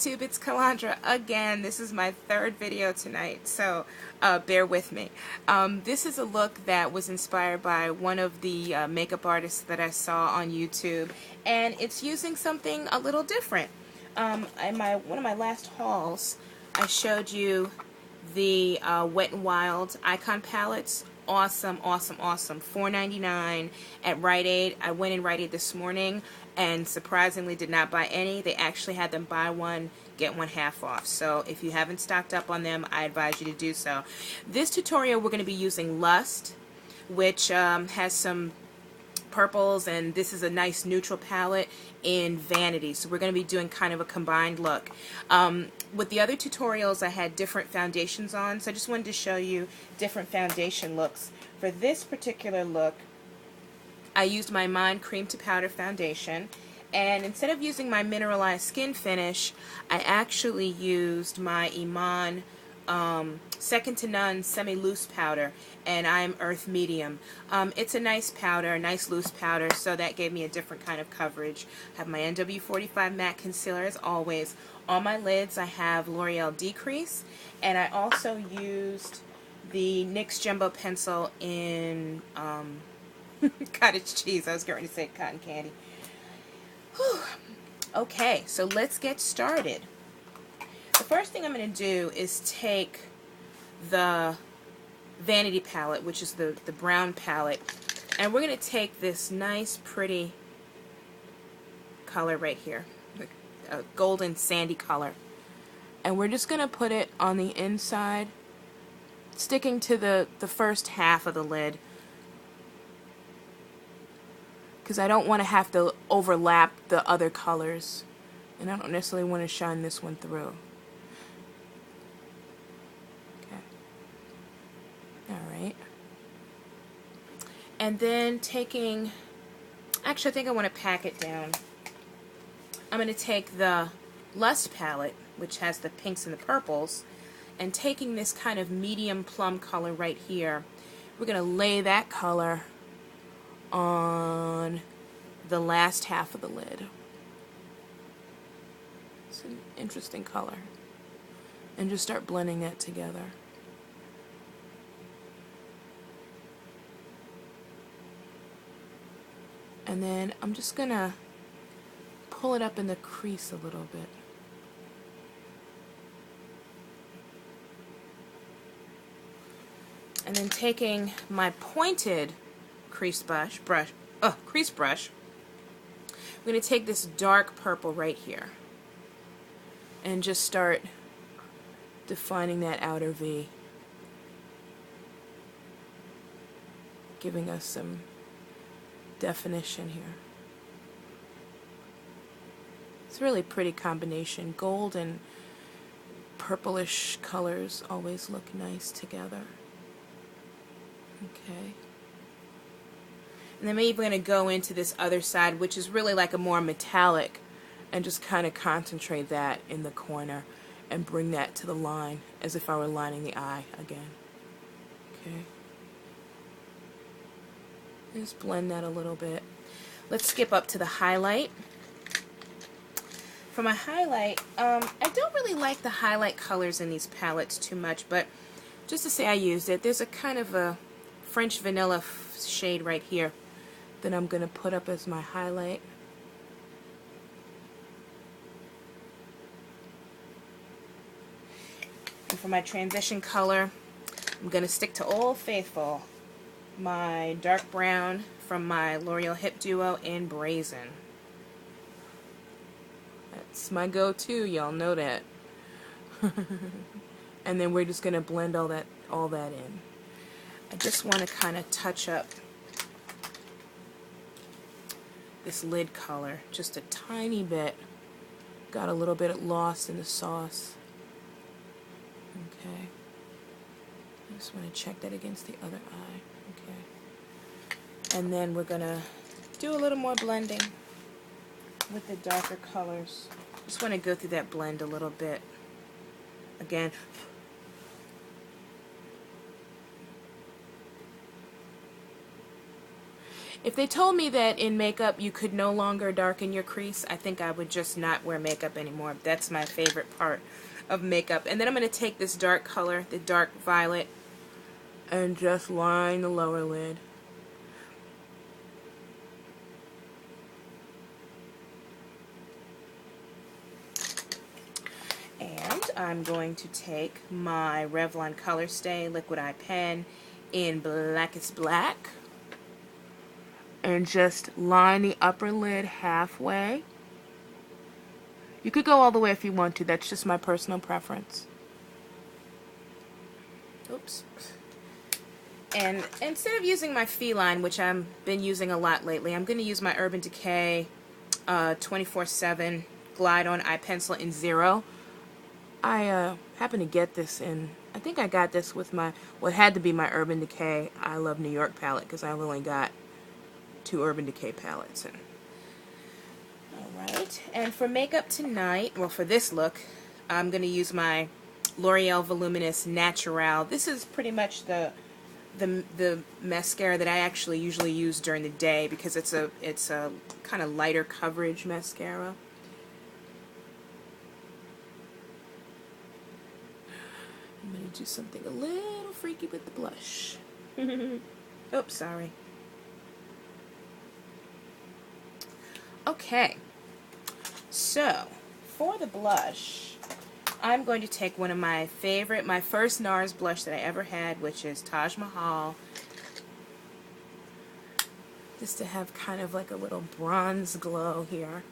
YouTube, it's Calandra again. This is my third video tonight, so bear with me. This is a look that was inspired by one of the makeup artists that I saw on YouTube, and it's using something a little different. In one of my last hauls, I showed you the Wet n Wild icon palettes. Awesome, awesome, awesome. $4.99 at Rite Aid. I went in Rite Aid this morning and surprisingly did not buy any. They actually had them buy one, get one half off. So if you haven't stocked up on them, I advise you to do so. This tutorial we're going to be using Lust, which has some purples, and this is a nice neutral palette in Vanity. So we're going to be doing kind of a combined look. With the other tutorials, I had different foundations on, so I just wanted to show you different foundation looks. For this particular look, I used my Mind Cream to Powder foundation, and instead of using my mineralized skin finish, I actually used my Iman Second to None semi-loose powder, and I'm Earth Medium. It's a nice powder, a nice loose powder, so that gave me a different kind of coverage. I have my NW45 matte concealer as always. On my lids I have L'Oreal Decrease, and I also used the NYX Jumbo Pencil in cottage cheese. I was getting ready to say cotton candy. Whew. Okay, so let's get started. The first thing I'm going to do is take the Vanity palette, which is the brown palette, and we're going to take this nice pretty color right here, a golden sandy color, and we're just going to put it on the inside, sticking to the first half of the lid, because I don't want to have to overlap the other colors, and I don't necessarily want to shine this one through. And then taking, actually I think I want to pack it down. I'm going to take the Lust palette, which has the pinks and the purples, and taking this kind of medium plum color right here, we're going to lay that color on the last half of the lid. It's an interesting color. And just start blending that together. And then I'm just going to pull it up in the crease a little bit. And then taking my pointed crease brush, I'm going to take this dark purple right here and just start defining that outer V, giving us some definition here. It's a really pretty combination. Gold and purplish colors always look nice together. Okay. And then maybe we're going to go into this other side, which is really like a more metallic, and just kind of concentrate that in the corner and bring that to the line as if I were lining the eye again. Okay. Just blend that a little bit. Let's skip up to the highlight. For my highlight, I don't really like the highlight colors in these palettes too much, but just to say I used it, there's a kind of a French vanilla shade right here that I'm going to put up as my highlight. And for my transition color, I'm going to stick to Old Faithful, my dark brown from my L'Oreal Hip Duo in Brazen. That's my go-to, y'all know that. And then we're just going to blend all that in. I just want to kind of touch up this lid color just a tiny bit. Got a little bit lost in the sauce. Okay. I just want to check that against the other eye. Okay. And then we're going to do a little more blending with the darker colors. Just want to go through that blend a little bit. Again. If they told me that in makeup you could no longer darken your crease, I think I would just not wear makeup anymore. That's my favorite part of makeup. And then I'm going to take this dark color, the dark violet, and just line the lower lid. And I'm going to take my Revlon Color Stay Liquid Eye Pen in Blackest Black and just line the upper lid halfway. You could go all the way if you want to. That's just my personal preference. Oops. And instead of using my Feline, which I've been using a lot lately, I'm going to use my Urban Decay 24/7 Glide On Eye Pencil in Zero. I happened to get this in, I think I got this with my, what had to be my Urban Decay I Love New York palette, because I've only got 2 Urban Decay palettes. Alright, and for makeup tonight, well for this look, I'm going to use my L'Oreal Voluminous Natural. This is pretty much the mascara that I actually usually use during the day because it's a kind of lighter coverage mascara. I'm going to do something a little freaky with the blush. Oops, sorry. Okay, so for the blush, I'm going to take one of my favorite, my first NARS blush that I ever had, which is Taj Mahal. Just to have kind of like a little bronze glow here.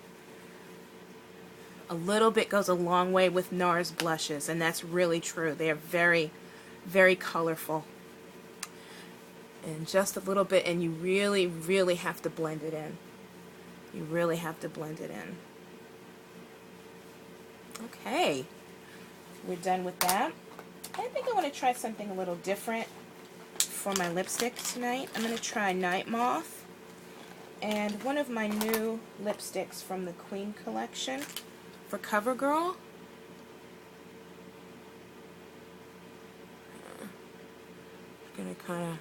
A little bit goes a long way with NARS blushes, and that's really true. They are very, very colorful. And just a little bit, and you really, really have to blend it in. You really have to blend it in. Okay, we're done with that. I think I want to try something a little different for my lipstick tonight. I'm going to try Night Moth and one of my new lipsticks from the Queen collection for CoverGirl. I'm going to kind of...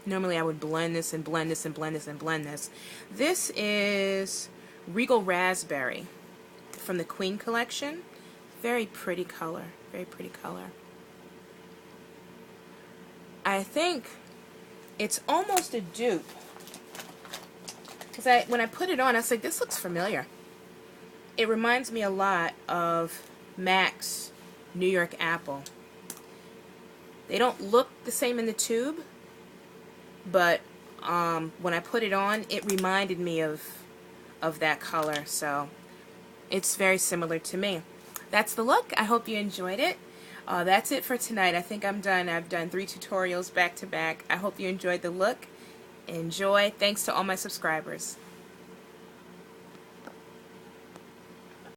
Normally I would blend this and blend this and blend this and blend this. This is Regal Raspberry from the Queen collection. Very pretty color. Very pretty color. I think it's almost a dupe. Because when I put it on, I was like, this looks familiar. It reminds me a lot of MAC's New York Apple. They don't look the same in the tube, but when I put it on, it reminded me of that color, so it's very similar to me. That's the look. I hope you enjoyed it. That's it for tonight. I think I'm done. I've done 3 tutorials back to back. I hope you enjoyed the look. Enjoy. Thanks to all my subscribers.